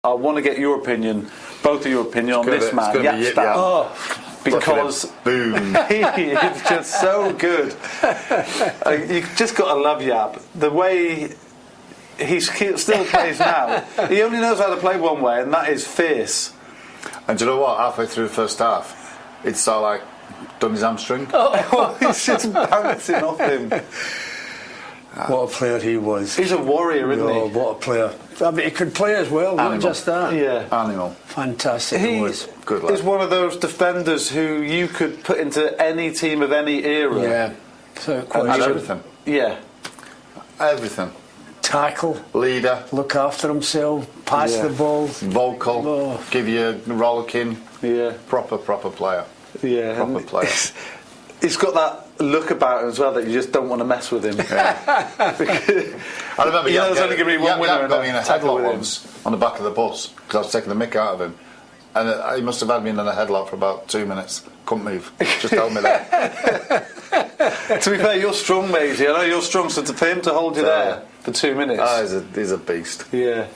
I want to get your opinion, both of your opinion on this man, Yapstam. Because boom, he is just so good. You just got to love Yap. The way he still plays now, he only knows how to play one way, and that is fierce. And do you know what? Halfway through the first half, it's sort of like done his hamstring. He's just bouncing off him. What a player he was. He's a warrior, isn't he? What a player. I mean, he could play as well, not just that. Yeah. Animal. Fantastic he was. Good lad. He's one of those defenders who you could put into any team of any era. Yeah. So and everything. Yeah. Everything. Tackle. Leader. Look after himself. Pass the ball. Vocal. Give you a rollicking. Yeah. Proper player. Yeah. Proper player. He's got that look about him as well that you just don't want to mess with him. Yeah. I remember there's only going to be one winner. Got me in a headlock once on the back of the bus because I was taking the mick out of him, and he must have had me in a headlock for about 2 minutes. Couldn't move. Just held me there. To be fair, you're strong, Maisie. I know you're strong, so for him to hold you there for 2 minutes. He's a beast. Yeah.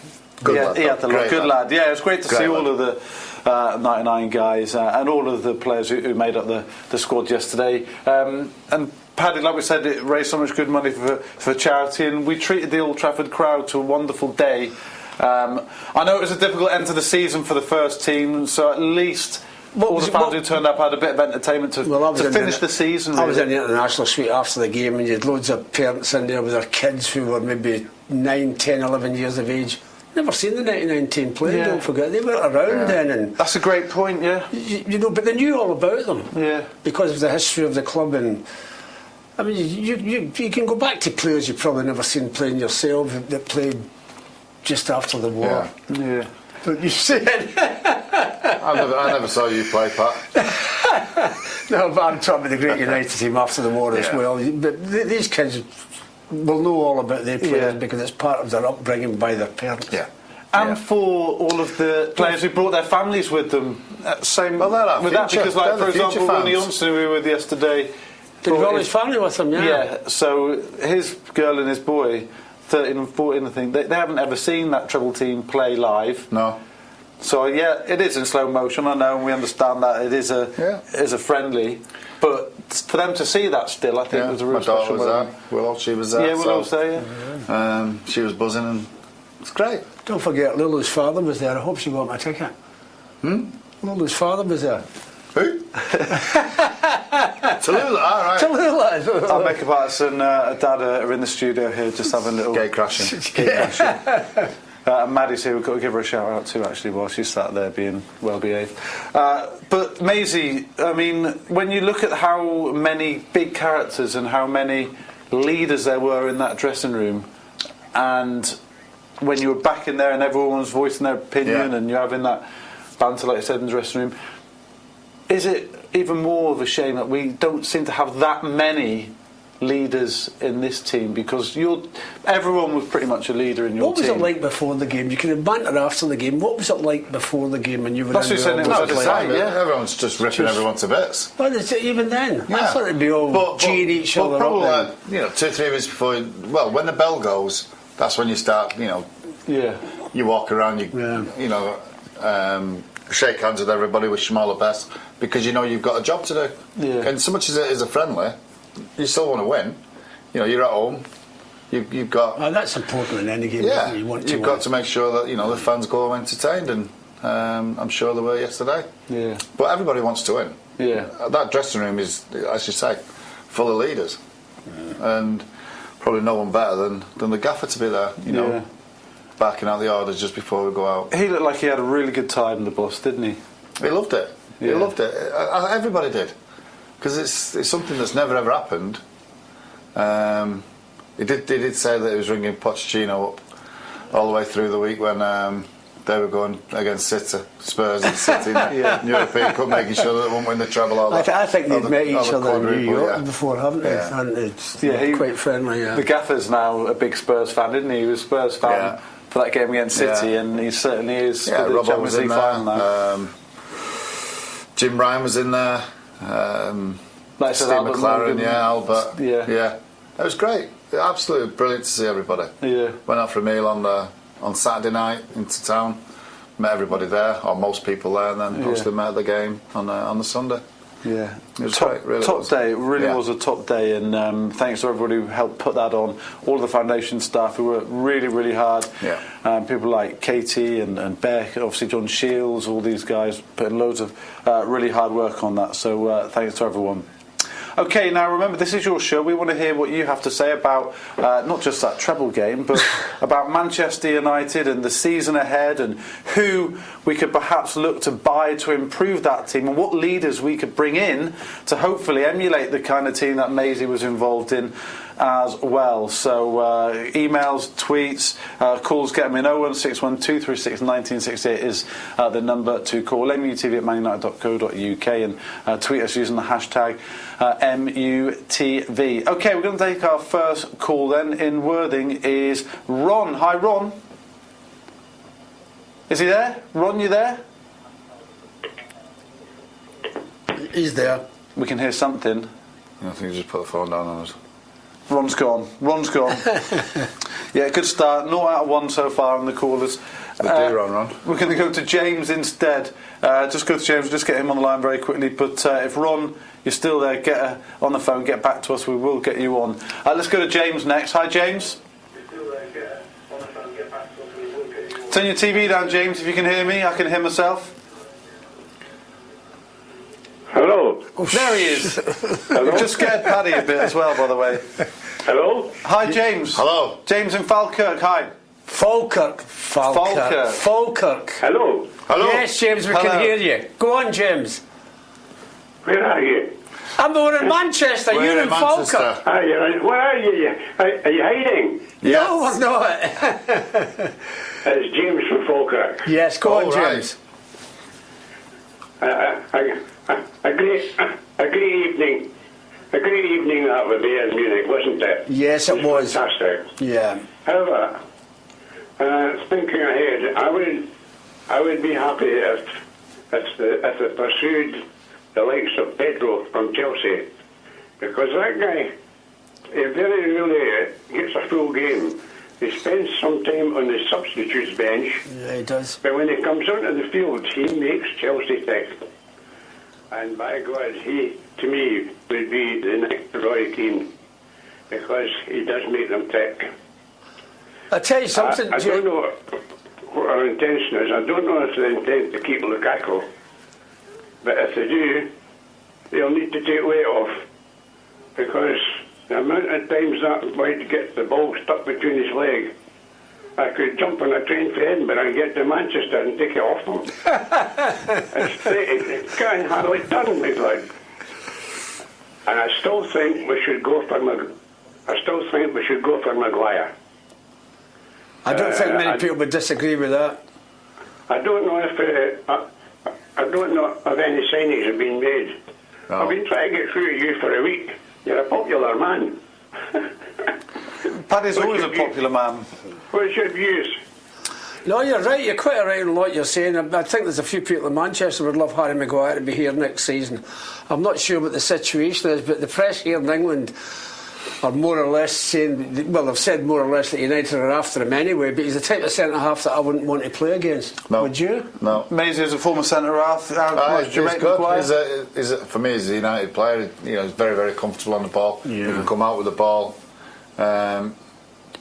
Good lad. He had the look. Good lad. Yeah, it was great to see all of the 99 guys and all of the players who made up the squad yesterday. And Paddy, like we said, it raised so much good money for charity, and we treated the Old Trafford crowd to a wonderful day. I know it was a difficult end to the season for the first team, so at least all the fans who turned up had a bit of entertainment to finish the season. I was in the international suite after the game, and you had loads of parents in there with their kids who were maybe 9, 10, 11 years of age. Never seen the 99 team play, don't forget. They were around then. And that's a great point, yeah. You know, but they knew all about them. Yeah. Because of the history of the club. And I mean, you can go back to players you've probably never seen playing yourself that played just after the war. Yeah. But you said... I never saw you play, Pat. No, but I'm talking about the great United team after the war as well. But these kids will know all about their players because it's part of their upbringing by their parents. Yeah. And for all of the players who brought their families with them, same with that, because like for example, Ronnie Johnson, who we were with yesterday, did he brought his family with him? Yeah. So his girl and his boy, 13 and 14, I think, they haven't ever seen that treble team play live. No. So yeah, it is in slow motion. I know, and we understand that it is a friendly, but for them to see that still, I think was a real special moment. Willow, she was there. Yeah, Willow was there. Yeah. She was buzzing, and it's great. Don't forget, Lulu's father was there. I hope she got my ticket. Lulu's father was there. Who? Tallulah, all right. Tallulah. Our makeup artist and Dad are in the studio here, just having a little gate crashing. And Maddie's here, we've got to give her a shout out too, actually, while she's sat there being well behaved. But Maisie, I mean, when you look at how many big characters and how many leaders there were in that dressing room, and when you were back in there and everyone was voicing their opinion and you're having that banter, like you said, in the dressing room, is it even more of a shame that we don't seem to have that many leaders in this team, because everyone was pretty much a leader in your team. What was it like before the game? You can have banter after the game. What was it like before the game when you were in the everyone's just ripping everyone to bits. Well, even then, I thought it'd be all G'ing each other probably up. Probably 2-3 minutes before. Well, when the bell goes, that's when you start. You walk around. Shake hands with everybody, wish them all the best, because you know you've got a job to do. Yeah. And so much as it is a friendly, you still want to win. You know, you're at home. You've got. That's important in any game. Yeah, you've got to make sure that the fans go home entertained, and I'm sure they were yesterday. Yeah. But everybody wants to win. Yeah. That dressing room is, as you say, full of leaders, and probably no one better than the gaffer to be there. Barking out the orders just before we go out. He looked like he had a really good time in the bus, didn't he? He loved it. He loved it. Everybody did. Because it's something that's never ever happened. He did say that he was ringing Pochettino up all the way through the week when they were going against Spurs and City in the European Cup, making sure that they won't win the treble. I think they've met each other in New York before, haven't they? And it's quite friendly. The gaffer's now a big Spurs fan, isn't he? He was a Spurs fan for that game against City, and he certainly is for the Champions League final now. Jim Ryan was in there. Steve McLaren, Albert. Yeah. It was great. Absolutely brilliant to see everybody. Yeah. Went out for a meal on Saturday night into town. everybody there, or most people there, and then obviously met at the game on the Sunday. Yeah, it was great, really top was. day. It really was a top day, and thanks to everybody who helped put that on. All of the foundation staff who worked really, really hard. Yeah. People like Katie and Beck, obviously John Shields, all these guys putting loads of really hard work on that. So thanks to everyone. Okay, now remember, this is your show. We want to hear what you have to say about not just that treble game, but about Manchester United and the season ahead, and who we could perhaps look to buy to improve that team, and what leaders we could bring in to hopefully emulate the kind of team that Maisie was involved in as well. So emails, tweets, calls, get them in. 01612361968 is the number to call. mutv@manunited.co.uk, and tweet us using the hashtag MUTV. Okay, we're going to take our first call then. In Worthing is Ron. Hi, Ron. Is he there? Ron, you there? He's there. We can hear something. I think you just put the phone down on us. Ron's gone. Yeah, good start. 0 out of 1 so far on the callers. Ron. We're going to go to James instead. Just go to James, just get him on the line very quickly. But if Ron, you're still there, get on the phone, get back to us. We will get you on. Let's go to James next. Hi, James. Turn your TV down, James, if you can hear me. I can hear myself. Hello. There he is. Hello? We've just scared Paddy a bit as well, by the way. Hello. Hi, James. Hello. James in Falkirk. Hi. Falkirk. Hello. Hello. Yes, James, we can hear you. Go on, James. Where are you? We're in Manchester. We're You're in in Falkirk. Where are you? Are you hiding? Yes. No, we're not. It's James from Falkirk. Yes, go on, right. James. A great evening. A great evening that would be in Munich, wasn't it? Yes, it was. Fantastic. Yeah. However, thinking ahead, I would be happy if they pursued the likes of Pedro from Chelsea, because that guy, he very rarely gets a full game. He spends some time on the substitutes bench. Yeah, he does. But when he comes onto the field, he makes Chelsea tick. And by God, he, to me, would be the next Roy Keane, because he does make them tick. I'll tell you something, I don't know what our intention is. I don't know if they intend to keep Lukaku. But if they do, they'll need to take weight off, because the amount of times that boy gets the ball stuck between his legs, I could jump on a train for Edinburgh and get to Manchester and take it off him. It can't hardly turn me, like. And I still think we should go for Maguire. I don't think many people would disagree with that. I don't know if I don't know if any signings have been made. No. I've been trying to get through to you for a week. You're a popular man. Paddy's always a popular man. What's your views? No, you're right. You're quite right in what you're saying. I think there's a few people in Manchester would love Harry Maguire to be here next season. I'm not sure what the situation is, but the press here in England are more or less saying, well, they've said more or less that United are after him anyway, but he's the type of centre-half that I wouldn't want to play against. No. Would you? No. Maisie is a former centre-half. He's good. For me, he's a United player. You know, he's very, very comfortable on the ball. Yeah. He can come out with the ball.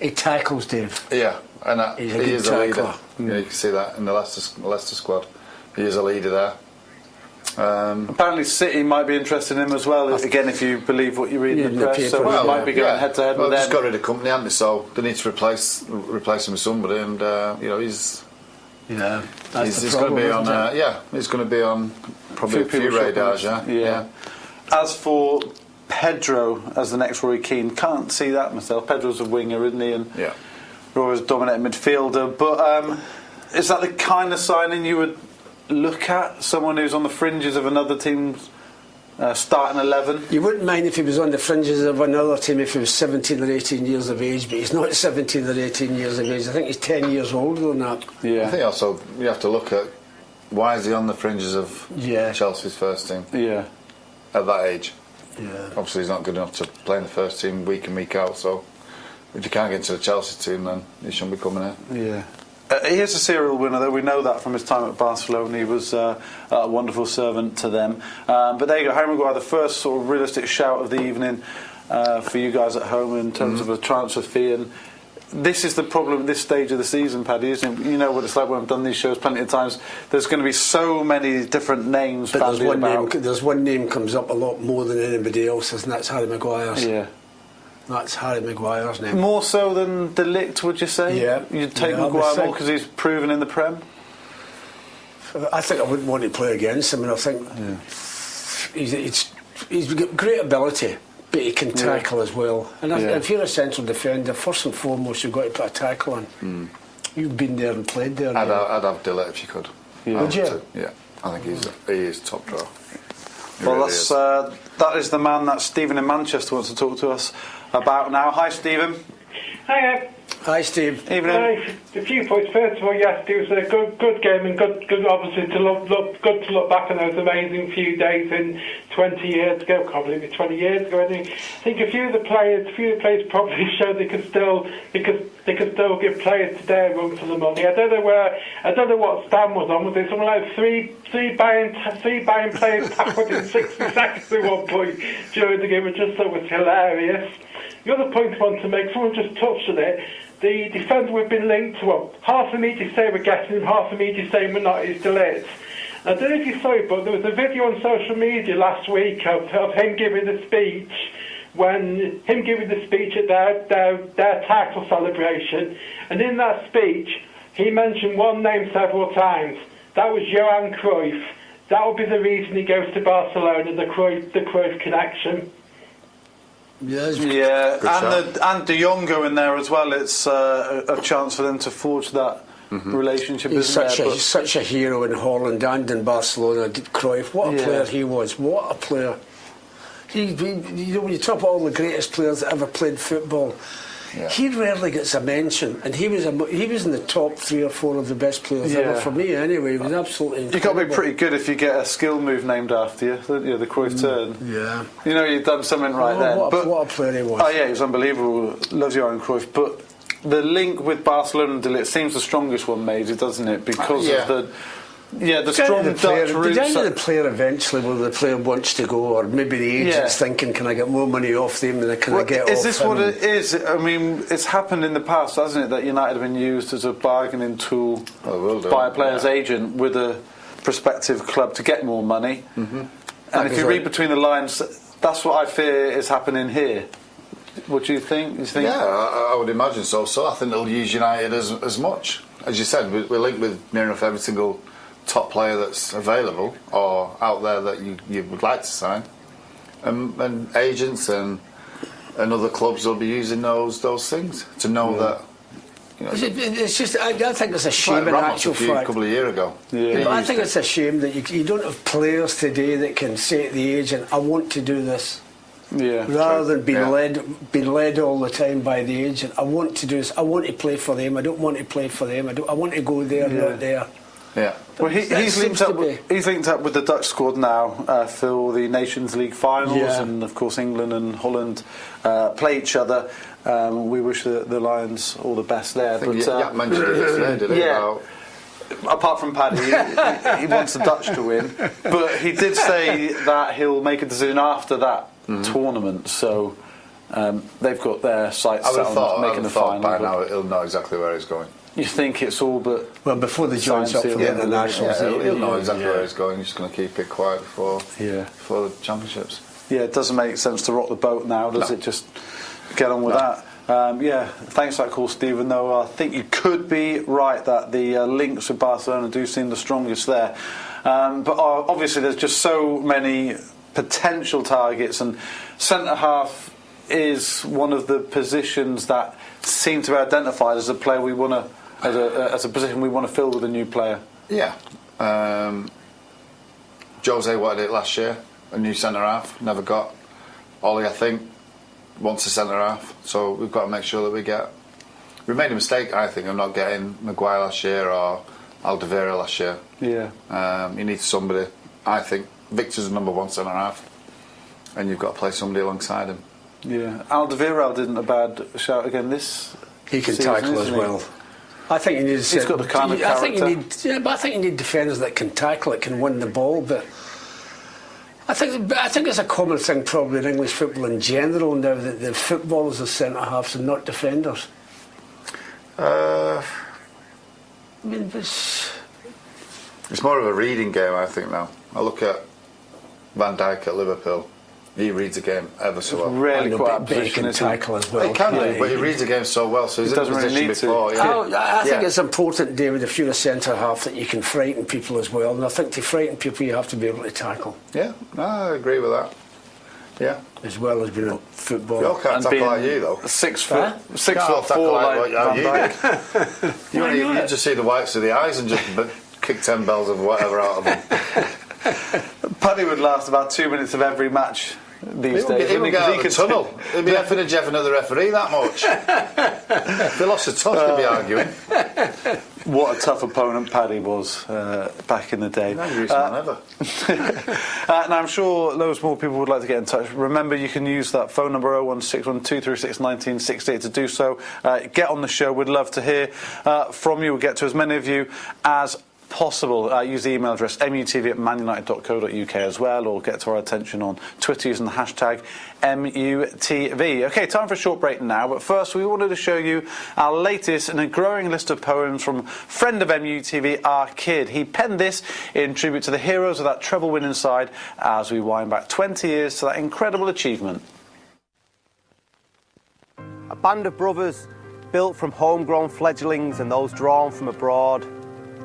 He tackles, Dave. Yeah, and He's he a good is a leader. tackler. You know, you can see that in the Leicester squad. He is a leader there. Apparently City might be interested in him as well, again, if you believe what you read in the press. So he might be going head-to-head with them. Just got rid of company, haven't they? So they need to replace him with somebody, and you know, he's going to be on. He's going to be on probably a few radars. Yeah. As for Pedro as the next Roy Keane, can't see that myself. Pedro's a winger, isn't he? And Roy's a dominant midfielder. But is that the kind of signing you would look at? Someone who's on the fringes of another team's starting 11? You wouldn't mind if he was on the fringes of another team if he was 17 or 18 years of age, but he's not 17 or 18 years of age. I think he's 10 years older than that. I think also you have to look at why is he on the fringes of Chelsea's first team at that age. Obviously he's not good enough to play in the first team week in, week out, so if you can't get into the Chelsea team, then he shouldn't be coming in. He is a serial winner, though. We know that from his time at Barcelona. He was a wonderful servant to them. But there you go, Harry Maguire, the first sort of realistic shout of the evening for you guys at home in terms of a transfer fee. And this is the problem at this stage of the season, Paddy, isn't it? You know what it's like when I've done these shows plenty of times. There's going to be so many different names. But there's one name comes up a lot more than anybody else's, and that's Harry Maguire's. Yeah. That's Harry Maguire's name. More so than the ligt, would you say? Yeah. You'd take Maguire more because he's proven in the Prem? I think I wouldn't want to play against him, and I think he's got great ability, but he can tackle as well. And if you're a central defender, first and foremost, you've got to put a tackle on. You've been there and played there. I'd have Dillett if you could. Yeah. Would you? Yeah, I think he is top draw. Well, that is the man that Stephen in Manchester wants to talk to us about now. Hi, Stephen. Hiya. Hi, Steve. Evening. A few points. First of all, yes, it was a good game and good obviously to look back on those amazing few days in 20 years ago. Can't believe it's 20 years ago. I think a few of the players probably showed they could still give players today a run for the money. I don't know what Stan was on. Was it something like three buying players tackled in 60 seconds at one point during the game? I just thought it was hilarious. The other point I want to make, someone just touched on it, the defender we've been linked to, well, half the media say we're getting him, half the media saying we're not, is ligt. I don't know if you saw it, but there was a video on social media last week of him giving the speech, at their title celebration, and in that speech, he mentioned one name several times. That was Johan Cruyff. That would be the reason he goes to Barcelona, the Cruyff connection. Yeah, and De Jong in there as well. It's a chance for them to forge that relationship. He's such a hero in Holland and in Barcelona. Cruyff, what a player he was! What a player! When you talk about all the greatest players that ever played football, he rarely gets a mention, and he was in the top 3 or 4 of the best players ever for me. Anyway, he was absolutely incredible. You've got to be pretty good if you get a skill move named after you, don't you? The Cruyff turn. Yeah. You know you've done something right there. What a player he was. Oh yeah, he was unbelievable. Loves Johan Cruyff, but the link with Barcelona and De Ligt seems the strongest one, maybe, doesn't it? Because of the strong Dutch roots. Down to the player eventually, whether the player wants to go, or maybe the agent's thinking, can I get more money off them than can I get off him? Is this what it is? I mean, it's happened in the past, hasn't it, that United have been used as a bargaining tool by a player's agent with a prospective club to get more money. And if you read between the lines, that's what I fear is happening here. What do you think? Yeah, I would imagine so. So I think they'll use United as much. As you said, we're linked with near enough every single top player that's available or out there that you would like to sign, and agents and other clubs will be using those things to know that. You know, it's just I think it's a shame in Ramos actual fact. A couple of years ago. But I think it's a shame that you don't have players today that can say to the agent, I want to do this. Yeah. Rather than being led all the time by the agent, I want to do this. I want to play for them. I don't want to play for them. I want to go there, not there. Yeah. Well, he's linked up with the Dutch squad now for the Nations League finals, and of course England and Holland play each other. We wish the Lions all the best there. I think Jack mentioned it yesterday, didn't he? Apart from Paddy, he wants the Dutch to win, but he did say that he'll make a decision after that tournament. So they've got their sights set on making the final. By now he'll know exactly where he's going. You think it's all but... Well, before they join up for the internationals, he'll know exactly where he's going. He's just going to keep it quiet before the championships. Yeah, it doesn't make sense to rock the boat now, does it? Just get on with that. Thanks for that call, Stephen, though I think you could be right that the links with Barcelona do seem the strongest there. But obviously there's just so many potential targets, and centre-half is one of the positions that seem to be identified as a player we want to... as a position we want to fill with a new player. Yeah. Jose wanted it last year, a new centre-half, never got. Ollie, I think, wants a centre-half, so we've got to make sure that we made a mistake, I think, of not getting Maguire last year or Alderweireld last year. Yeah. You need somebody, I think. Victor's the number 1 centre-half, and you've got to play somebody alongside him. Yeah. Alderweireld isn't a bad shout again this He can season, tackle as well. I think you need. He's got the kind of character. I think you need. Yeah, but I think you need defenders that can tackle it, can win the ball. But I think it's a common thing probably in English football in general now that the footballers are centre halves and not defenders. I mean, it's more of a reading game, I think. Now I look at Van Dijk at Liverpool. He reads the game ever so well. Really quite a he can tackle as well. He can do, but he reads the game so well, so he's in the position before. I think it's important, David, if you're a centre half, that you can frighten people as well. And I think to frighten people, you have to be able to tackle. Yeah, no, I agree with that. Yeah, as well as being a footballer. You all can't tackle like you though. 6 foot, 6'4" like Van Dijk. You just see the whites of the eyes and just kick 10 bells of whatever out of them. Paddy would last about 2 minutes of every match these days. He would get out of the tunnel. He'd be effing and jeffing at the referee that much. If they lost a touch, they'd be arguing. What a tough opponent Paddy was back in the day. Angriest man ever. Now I'm sure loads more people would like to get in touch. Remember, you can use that phone number 01612361968 to do so. Get on the show. We'd love to hear from you. We'll get to as many of you as possible. Use the email address mutv@manunited.co.uk as well, or get to our attention on Twitter using the hashtag MUTV. Okay, time for a short break now, but first we wanted to show you our latest in a growing list of poems from friend of MUTV, our Kid. He penned this in tribute to the heroes of that treble winning side as we wind back 20 years to that incredible achievement. A band of brothers built from homegrown fledglings and those drawn from abroad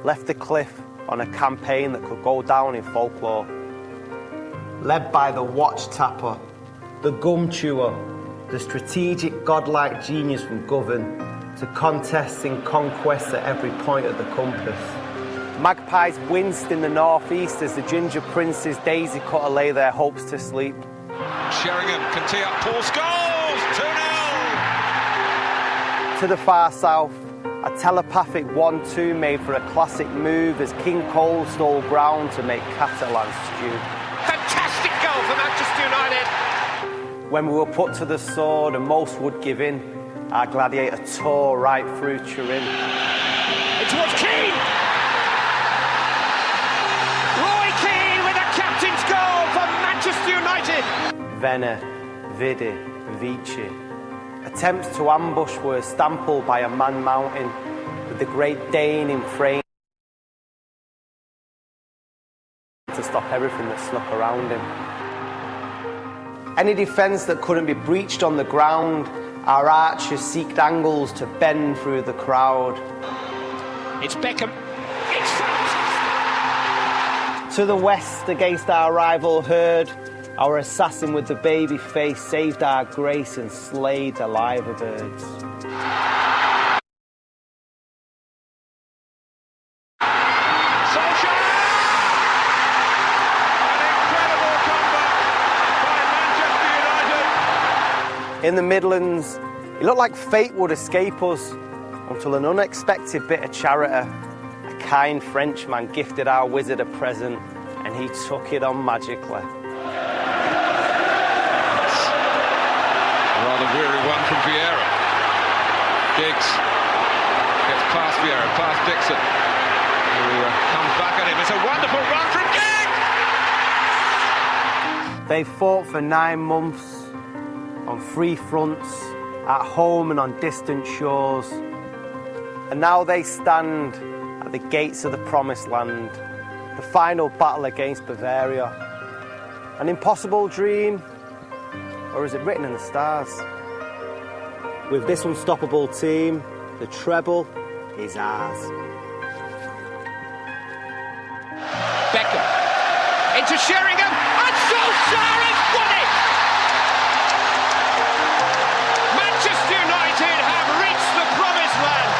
left the cliff on a campaign that could go down in folklore. Led by the watch tapper, the gum chewer, the strategic godlike genius from Govan, to contests and conquests at every point of the compass. Magpies winced in the northeast as the ginger princes daisy cutter lay their hopes to sleep. Sheringham can tee up Paul Scholes, 2-0! To the far south, a telepathic 1-2 made for a classic move as King Cole stole ground to make Catalan stew. Fantastic goal for Manchester United! When we were put to the sword and most would give in, our gladiator tore right through Turin. It's towards Keane! Roy Keane with a captain's goal for Manchester United! Vene, Vidi, Vici. Attempts to ambush were stampled by a man mountain, with the Great Dane in frame to stop everything that snuck around him. Any defence that couldn't be breached on the ground, our archers seeked angles to bend through the crowd. It's Beckham. It's fantastic! To the west, against our rival herd, our assassin with the baby face saved our grace and slayed the liver birds. Solskjaer! An incredible comeback by Manchester United. In the Midlands, it looked like fate would escape us until an unexpected bit of charity. A kind Frenchman gifted our wizard a present and he took it on magically. Rather weary one from Vieira. Giggs gets past Vieira, past Dixon. Who comes back at him. It's a wonderful run from Giggs! They fought for 9 months on 3 fronts, at home and on distant shores. And now they stand at the gates of the Promised Land, the final battle against Bavaria. An impossible dream? Or is it written in the stars? With this unstoppable team, the treble is ours. Beckham into Sheringham and Solskjaer has won it! Manchester United have reached the Promised Land.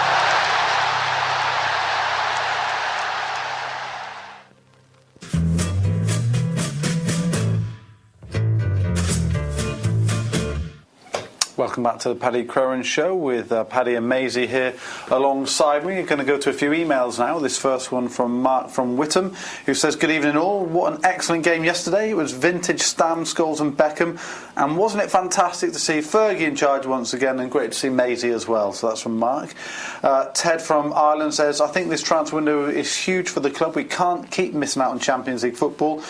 welcome back to the Paddy Crerand Show with Paddy and Maisie here alongside me. We're going to go to a few emails now. This first one from Mark from Whittam, who says, good evening all. What an excellent game yesterday. It was vintage Stam, Scholes and Beckham. And wasn't it fantastic to see Fergie in charge once again, and great to see Maisie as well. So that's from Mark. Ted from Ireland says, I think this transfer window is huge for the club. We can't keep missing out on Champions League football.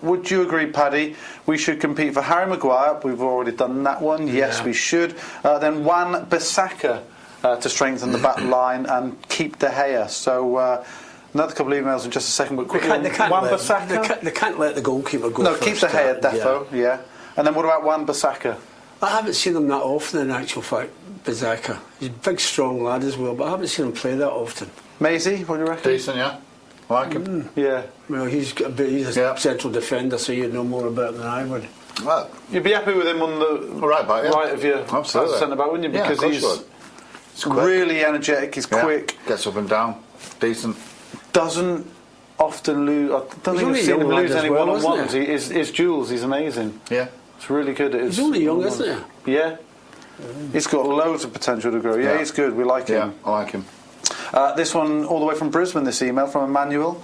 Would you agree, Paddy? We should compete for Harry Maguire. We've already done that one. Yes, we should. Then Wan-Bissaka to strengthen the back line and keep De Gea. So another couple of emails in just a second, but quickly. Wan-Bissaka? They can't let the goalkeeper go. No, keep De Gea, defo, yeah. And then what about Wan-Bissaka? I haven't seen him that often, in actual fact, Bissaka. He's a big, strong lad as well, but I haven't seen him play that often. Maisie, what do you reckon? Decent, yeah. I like him. Yeah. Well, he's a central defender, so you'd know more about him than I would. Well, you'd be happy with him on the right of your centre back, wouldn't you? Because he's really energetic, he's quick. Gets up and down, decent. Doesn't often lose. I don't think I've seen him lose any one-on-ones. His duels, he's amazing. Yeah. It's really good. He's only young, isn't he? Yeah. He's got loads of potential to grow. Yeah, he's good. We like him. Yeah, I like him. This one all the way from Brisbane, this email from Emmanuel.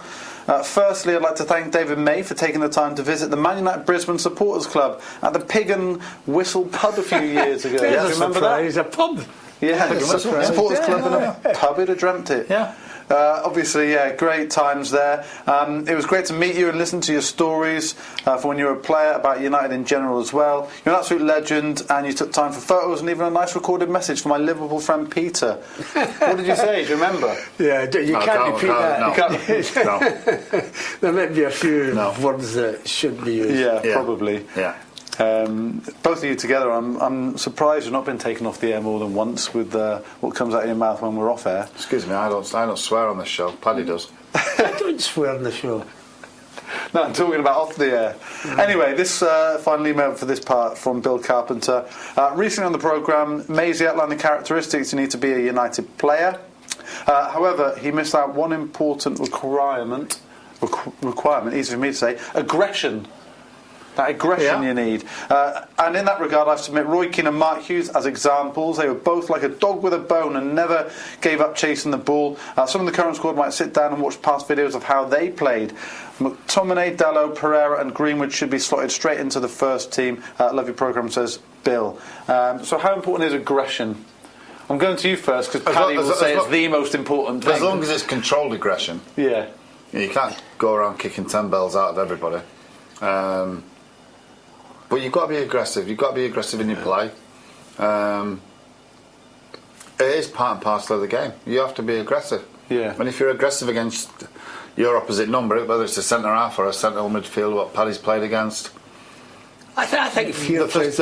Firstly, I'd like to thank David May for taking the time to visit the Man United Brisbane Supporters Club at the Pig and Whistle pub a few years ago. Do you remember that? It's a pub. Yeah, Supporters Club and a pub. Who'd have dreamt it? Yeah. Obviously, great times there. It was great to meet you and listen to your stories for when you were a player, about United in general as well. You're an absolute legend, and you took time for photos and even a nice recorded message for my Liverpool friend Peter. What did you say? Do you remember? Yeah, you can't repeat that. No. You can't. There might be a few words that should be used. Yeah, probably. Yeah. Both of you together, I'm surprised you've not been taken off the air more than once with what comes out of your mouth when we're off air. Excuse me, I don't swear on this show. Paddy does. I don't swear on the show. No, I'm talking about off the air. Anyway, this final email for this part from Bill Carpenter. Recently on the programme, Maisie outlined the characteristics you need to be a United player. However, he missed out one important requirement, easy for me to say, aggression. That aggression you need. And in that regard, I submit Roy Keane and Mark Hughes as examples. They were both like a dog with a bone and never gave up chasing the ball. Some of the current squad might sit down and watch past videos of how they played. McTominay, Dalot, Pereira and Greenwood should be slotted straight into the first team. Love your programme, says Bill. So how important is aggression? I'm going to you first, because Paddy will say it's the most important thing. As long as it's controlled aggression. Yeah. You can't go around kicking 10 bells out of everybody. But you've got to be aggressive. You've got to be aggressive in your play. It is part and parcel of the game. You have to be aggressive. Yeah. And if you're aggressive against your opposite number, whether it's a centre half or a central midfield, what Paddy's played against. I think fear plays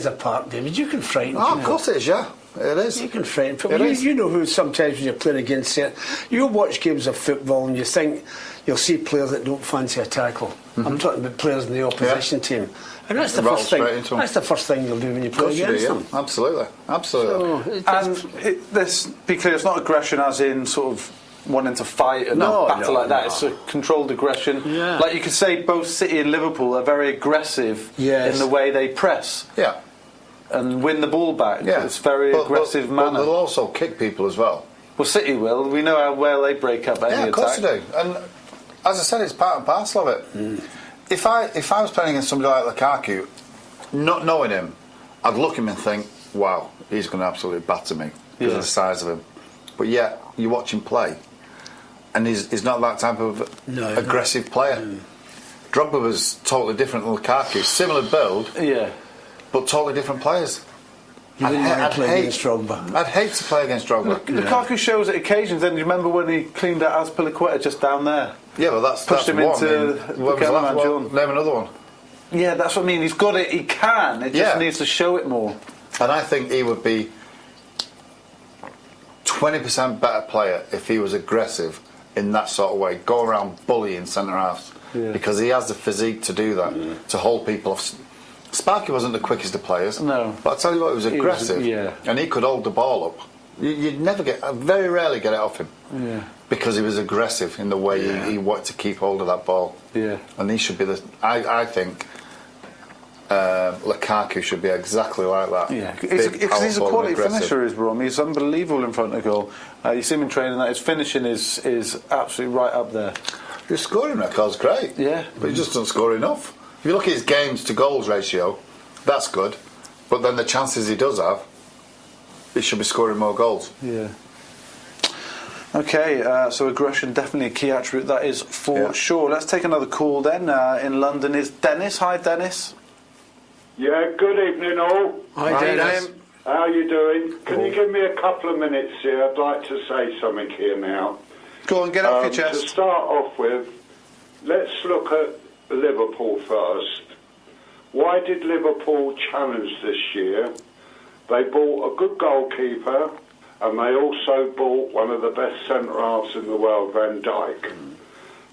a part, David. You can frighten people. Oh, of course it is, yeah. It is. You can frighten people. You know who sometimes when you're playing against it, you watch games of football and you think you'll see players that don't fancy a tackle. Mm-hmm. I'm talking about players in the opposition team. And that's the first thing. That's the first thing you'll do when you play against them. Absolutely. So let's be clear, it's not aggression as in sort of wanting to fight and battle like that. It's a controlled aggression. Yeah. Like you could say both City and Liverpool are very aggressive in the way they press. Yeah. And win the ball back. Yeah. It's very aggressive manner. But they'll also kick people as well. Well, City will. We know how well they break up any attack. Yeah, of course they do. And as I said, it's part and parcel of it. Mm. If I was playing against somebody like Lukaku, not knowing him, I'd look at him and think, wow, he's going to absolutely batter me because of the size of him. But yet, you watch him play, and he's not that type of aggressive player. Mm. Drogba was totally different than Lukaku. Similar build, but totally different players. I'd play against Drogba. I'd hate to play against Drogba. Lukaku shows at occasions. Then you remember when he cleaned out Azpilicueta just down there? Yeah, well, that's pushed him one. into Name another one. Yeah, that's what I mean. He's got it. He can. It just needs to show it more. And I think he would be 20% better player if he was aggressive in that sort of way. Go around bullying centre halves because he has the physique to do that, to hold people off. Sparky wasn't the quickest of players, but I tell you what, he was aggressive, and he could hold the ball up. You'd never very rarely get it off him, because he was aggressive in the way he wanted to keep hold of that ball. Yeah, and he should be I think Lukaku should be exactly like that. Yeah, because he's a quality finisher, is Brom. He's unbelievable in front of goal. You see him in training, that his finishing is absolutely right up there. His scoring record's great. Yeah. But he just doesn't score enough. If you look at his games to goals ratio, that's good. But then the chances he does have, he should be scoring more goals. Yeah. Okay, so aggression, definitely a key attribute, that is for sure. Let's take another call then. In London is Dennis. Hi, Dennis. Yeah, good evening all. Hi, Dennis. How are you doing? Can you give me a couple of minutes here? I'd like to say something here now. Go on, get off your chest. To start off with, let's look at Liverpool first. Why did Liverpool challenge this year? They bought a good goalkeeper, and they also bought one of the best centre-halves in the world, Van Dijk.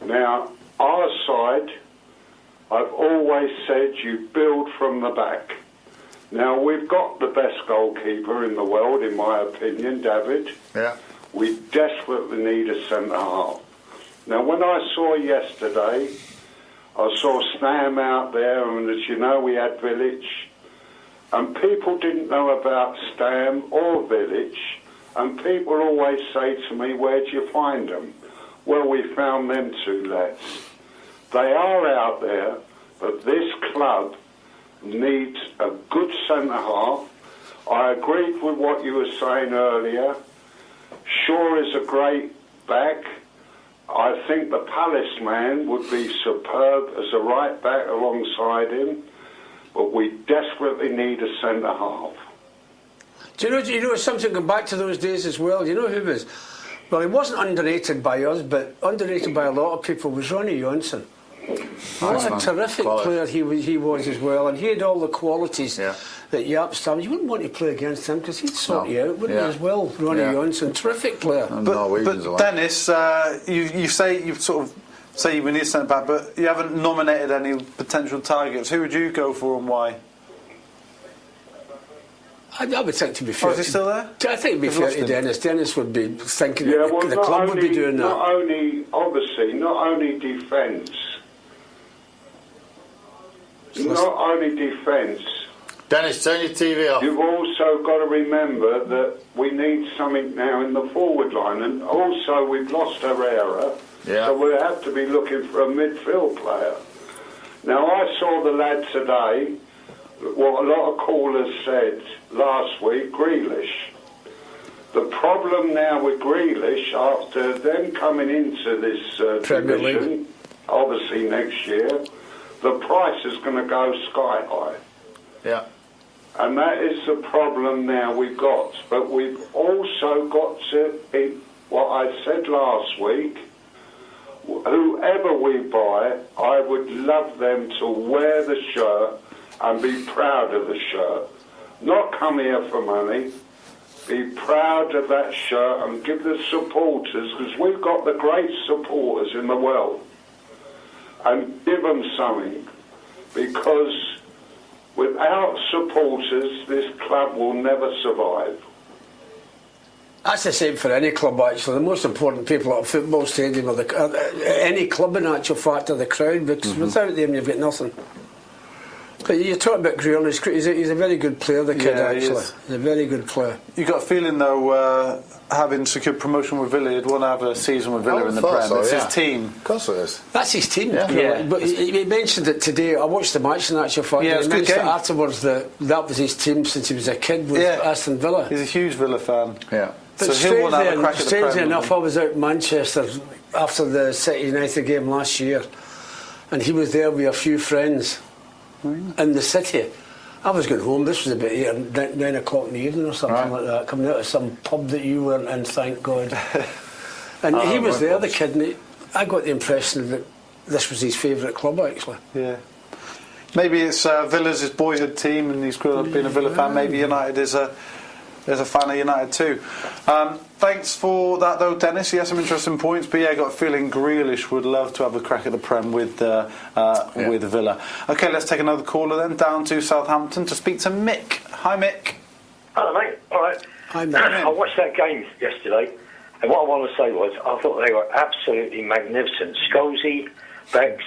Now, our side, I've always said you build from the back. Now, we've got the best goalkeeper in the world, in my opinion, David. Yeah. We desperately need a centre-half. Now, when I saw yesterday, I saw Stam out there, and as you know, we had Village, and people didn't know about Stam or Village, and people always say to me, where do you find them? Well, we found them two lads. They are out there, but this club needs a good centre-half. I agreed with what you were saying earlier. Shaw is a great back. I think the Palace man would be superb as a right back alongside him, but we desperately need a centre-half. Do you know something, going back to those days as well? You know who was... Well, he wasn't underrated by us, but underrated by a lot of people was Ronnie Johnson. What a terrific player he was as well, and he had all the qualities that Jaap's done. You wouldn't want to play against him because he'd sort you out, wouldn't he, as well? Ronnie Johnson, terrific player. But Dennis, you say you sort of say we need a centre back, but you haven't nominated any potential targets. Who would you go for and why? I would think, to be fair... is he still there? I think it'd be fair to Dennis. Dennis would be thinking well, the club would be doing that. Not only defence. Not only defence. Dennis, turn your TV off. You've also got to remember that we need something now in the forward line, and also we've lost Herrera, so we'll have to be looking for a midfield player. Now, I saw the lad today, what a lot of callers said last week, Grealish. The problem now with Grealish, after them coming into this division, obviously next year, the price is going to go sky high. Yeah. And that is the problem now we've got. But we've also got to, what I said last week, whoever we buy, I would love them to wear the shirt and be proud of the shirt. Not come here for money. Be proud of that shirt and give the supporters, because we've got the great supporters in the world, and give them something, because without supporters this club will never survive. That's the same for any club, actually. The most important people at a football stadium are any club, in actual fact, are the crowd, because without them you've got nothing. But you're talking about Grealish. He's a very good player, the kid, actually. He's a very good player. You got a feeling, though, having secured promotion with Villa, he'd want to have a season with Villa in the Prem. It's his team. Of course it is. That's his team. But he mentioned it today. I watched the match in actual fact. Yeah, it was a good game. Afterwards that was his team since he was a kid with Aston Villa. He's a huge Villa fan. Yeah. But so he'll want to have a crack at the Prem. Strangely enough, I was out in Manchester after the City United game last year, and he was there with a few friends in the city. I was going home. This was about 9 o'clock in the evening or something like that, coming out of some pub that you weren't in, thank God. And he was there, the kid, and I got the impression that this was his favourite club, actually. Yeah. Maybe it's Villa's his boyhood team, and he's grown up being a Villa fan. Maybe United is a fan of United too. Thanks for that, though, Dennis. He has some interesting points, but I got a feeling Grealish would love to have a crack at the Prem with Villa. Okay, let's take another caller then, down to Southampton to speak to Mick. Hi, Mick. Hello, mate. All right. Hi, Mick. I watched that game yesterday, and what I want to say was I thought they were absolutely magnificent. Scholesy, Becks,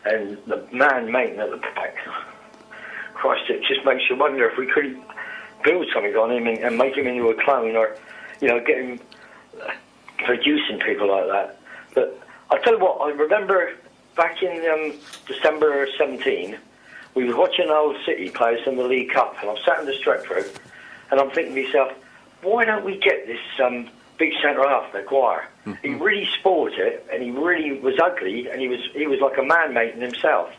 and the man making at the back. Christ, it just makes you wonder if we could build something on him and make him into a clone, or, you know, get him producing people like that. But I'll tell you what, I remember back in December 17, we were watching Old City players in the League Cup, and I'm sat in the Stretford, and I'm thinking to myself, why don't we get this big centre-half, Maguire? He really spoiled it, and he really was ugly, and he was like a man-made in himself.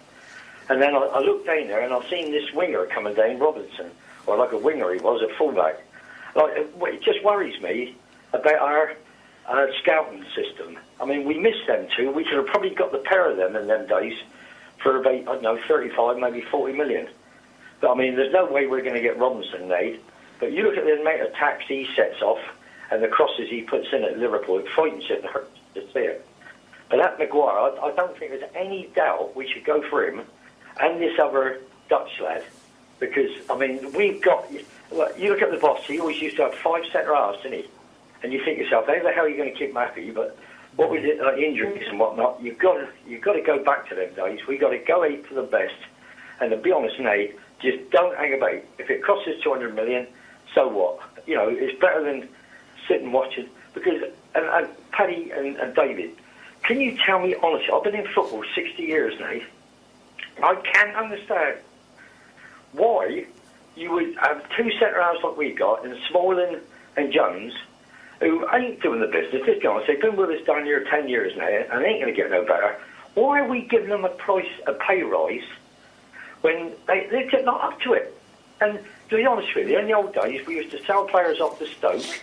And then I looked down there, and I've seen this winger coming down, Robinson, or like a winger he was, a fullback. Like, it just worries me about our scouting system. I mean, we missed them two. We could have probably got the pair of them in them days for about, I don't know, 35, maybe 40 million. But, I mean, there's no way we're going to get Robinson made. But you look at the amount of tax he sets off and the crosses he puts in at Liverpool, it frightens you to see it. But that Maguire, I don't think there's any doubt we should go for him and this other Dutch lad. Because, I mean, we've got... Look, you look at the boss, he always used to have 5 centre-halves, didn't he? And you think to yourself, how the hell are you going to keep him happy? But what with it, like injuries and whatnot, you've got to go back to them days. We've got to go out for the best. And to be honest, Nate, just don't hang about. If it costs us 200 million, so what? You know, it's better than sitting watching. Because, and Paddy and David, can you tell me honestly, I've been in football 60 years, Nate. I can't understand why you would have 2 centre-halves like we've got, and Smalling and Jones, who ain't doing the business. Let's be honest, they've been with us down here 10 years now, and they ain't going to get no better. Why are we giving them a pay rise, when they're not up to it? And to be honest with you, in the old days, we used to sell players off to Stoke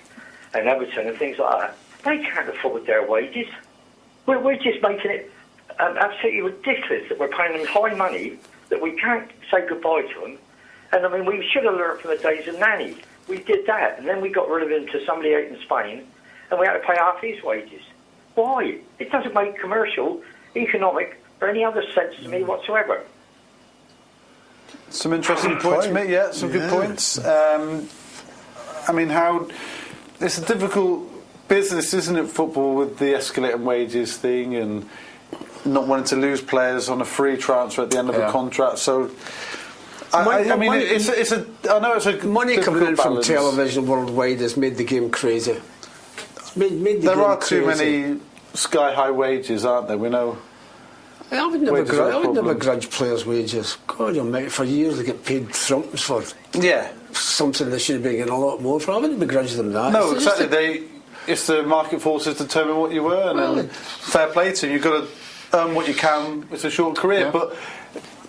and Everton and things like that. They can't afford their wages. We're just making it absolutely ridiculous that we're paying them high money, that we can't say goodbye to them. And I mean, we should have learned from the days of Nani. We did that, and then we got rid of him to somebody out in Spain, and we had to pay half his wages. Why? It doesn't make commercial, economic, or any other sense to me whatsoever. Some interesting points, mate. Yeah, some good points. I mean, it's a difficult business, isn't it, football, with the escalating wages thing and not wanting to lose players on a free transfer at the end of a contract. So, I mean, I know it's a money coming in from balance. television worldwide has made the game crazy. Made the there game are too crazy. many sky-high wages, aren't there? We know. I would never grudge players' wages. God almighty, for years they get paid thrumpers for something they should have been getting a lot more for. I wouldn't begrudge them that. No, exactly. It's the market forces determine what you earn, and fair play to you. You've got to earn what you can. It's a short career, but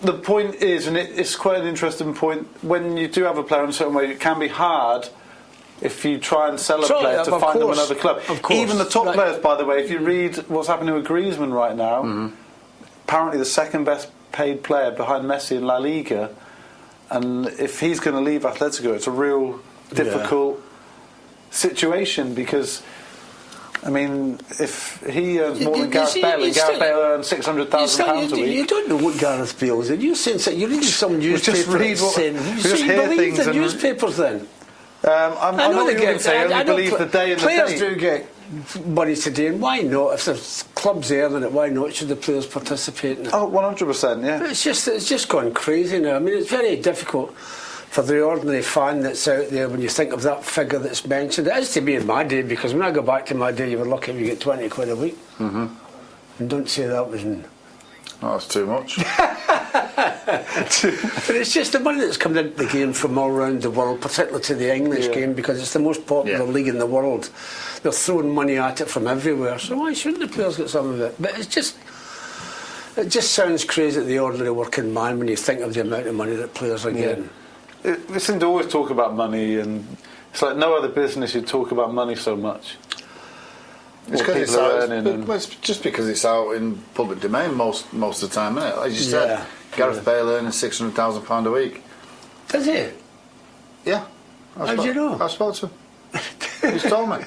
the point is, and it's quite an interesting point, when you do have a player in a certain way, it can be hard if you try and sell a player to find them another club. Even the top players, by the way, if you read what's happening with Griezmann right now, apparently the second best paid player behind Messi in La Liga, and if he's going to leave Atletico, it's a real difficult situation, because I mean, if he earns more than Gareth Bale, and Gareth Bale earns £600,000 a week. You don't know what Gareth Bale is. You're reading some newspaper. You believe the newspapers then? I know what you're saying. I believe the day and the players date. do get money today, and why not? If there's clubs earning it, why not? Should the players participate in it? Oh, 100%, yeah. But it's just gone crazy now. I mean, it's very difficult for the ordinary fan that's out there when you think of that figure that's mentioned. It is to me in my day, because when I go back to my day, you were lucky if you get 20 quid a week. And don't say that was in... Oh, that's too much. But it's just the money that's coming into the game from all around the world, particularly to the English game, because it's the most popular league in the world. They're throwing money at it from everywhere, so why shouldn't the players get some of it? But it just sounds crazy to the ordinary working man when you think of the amount of money that players are getting. We seem to always talk about money, and it's like no other business you talk about money so much. It's because it's out. It's just because it's out in public domain most of the time, isn't it? As you said, Gareth Bale earning £600,000 a week. Does he? Yeah. How do you know? I spoke to him. He's told me.